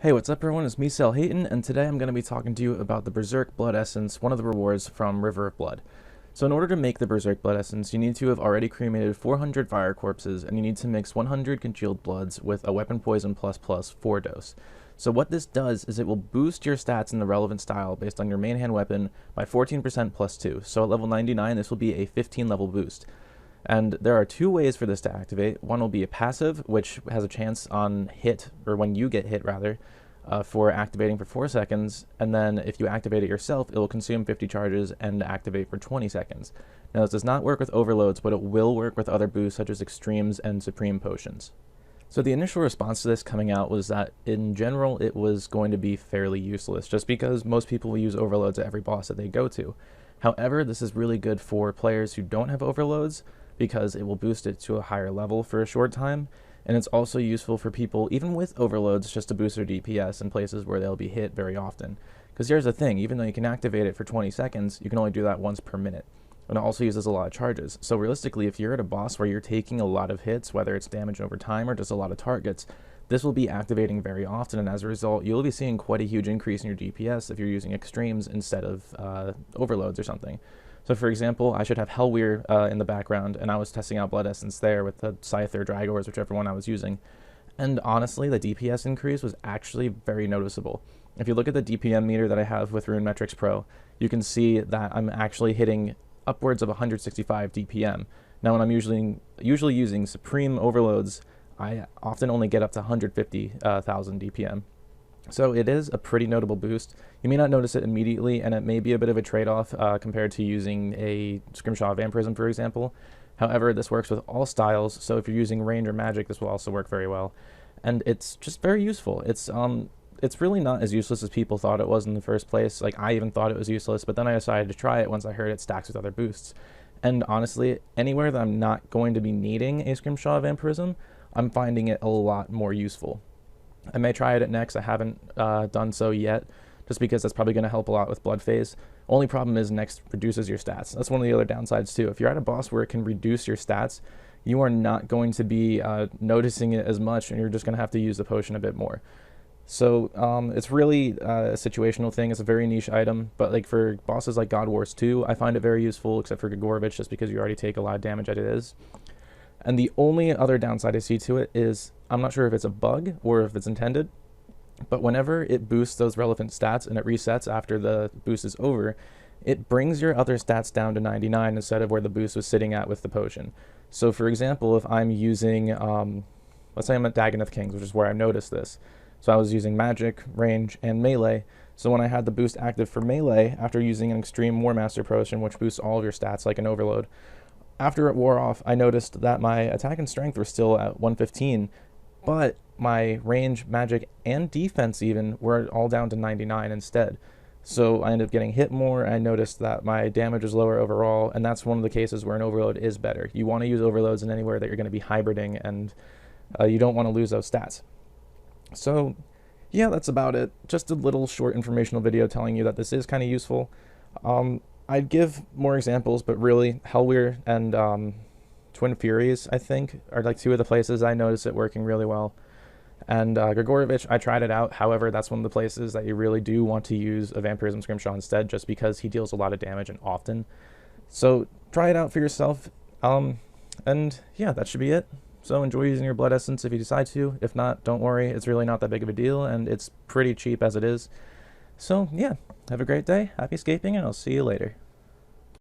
Hey, what's up everyone, it's me, Hayton, and today I'm going to be talking to you about the Berserk Blood Essence, one of the rewards from River of Blood. So in order to make the Berserk Blood Essence, you need to have already cremated 400 fire corpses, and you need to mix 100 congealed bloods with a weapon poison plus 4 dose. So what this does is it will boost your stats in the relevant style based on your main hand weapon by 14% plus 2. So at level 99, this will be a 15 level boost. And there are two ways for this to activate. One will be a passive, which has a chance on hit, or when you get hit rather, for activating for 4 seconds, and then if you activate it yourself, it will consume 50 charges and activate for 20 seconds. Now this does not work with overloads, but it will work with other boosts such as extremes and supreme potions. So the initial response to this coming out was that in general it was going to be fairly useless, just because most people will use overloads at every boss that they go to. However, this is really good for players who don't have overloads, because it will boost it to a higher level for a short time, and it's also useful for people, even with overloads, just to boost their DPS in places where they'll be hit very often. Because here's the thing, even though you can activate it for 20 seconds, you can only do that once per minute. And it also uses a lot of charges. So realistically, if you're at a boss where you're taking a lot of hits, whether it's damage over time or just a lot of targets, this will be activating very often, and as a result, you'll be seeing quite a huge increase in your DPS if you're using extremes instead of overloads or something. So for example, I should have Hellweir in the background, and I was testing out Blood Essence there with the Scythe or Dragors, whichever one I was using. And honestly, the DPS increase was actually very noticeable. If you look at the DPM meter that I have with Rune Metrics Pro, you can see that I'm actually hitting upwards of 165 DPM. Now when I'm usually using Supreme Overloads, I often only get up to 150,000 DPM. So it is a pretty notable boost. You may not notice it immediately, and it may be a bit of a trade-off compared to using a Scrimshaw Vampirism, for example. However, this works with all styles, so if you're using range or magic, this will also work very well. And it's just very useful. It's really not as useless as people thought it was in the first place. Like, I even thought it was useless, but then I decided to try it once I heard it stacks with other boosts. And honestly, anywhere that I'm not going to be needing a Scrimshaw Vampirism, I'm finding it a lot more useful. I may try it at next. I haven't done so yet, just because that's probably going to help a lot with Blood Phase. Only problem is next reduces your stats. That's one of the other downsides too. If you're at a boss where it can reduce your stats, you are not going to be noticing it as much, and you're just going to have to use the potion a bit more. So it's really a situational thing. It's a very niche item, but like for bosses like God Wars 2, I find it very useful, except for Grigorovich, just because you already take a lot of damage as it is. And the only other downside I see to it is, I'm not sure if it's a bug or if it's intended, but whenever it boosts those relevant stats and it resets after the boost is over, it brings your other stats down to 99 instead of where the boost was sitting at with the potion. So for example, if I'm using, let's say I'm at Dagon of Kings, which is where I noticed this. So I was using magic, range, and melee. So when I had the boost active for melee, after using an extreme War Master potion, which boosts all of your stats like an overload, after it wore off, I noticed that my attack and strength were still at 115, but my range, magic, and defense even were all down to 99 instead. So I ended up getting hit more. I noticed that my damage was lower overall, and that's one of the cases where an overload is better. You want to use overloads in anywhere that you're going to be hybriding, and you don't want to lose those stats. So yeah, that's about it. Just a little short informational video telling you that this is kind of useful. I'd give more examples, but really Hellweir and Twin Furies, I think, are like two of the places I noticed it working really well. And Grigorovich, I tried it out. However, that's one of the places that you really do want to use a Vampirism Scrimshaw instead, just because he deals a lot of damage and often. So try it out for yourself. And yeah, that should be it. So enjoy using your Blood Essence if you decide to. If not, don't worry. It's really not that big of a deal, and it's pretty cheap as it is. So yeah, have a great day, happy escaping, and I'll see you later.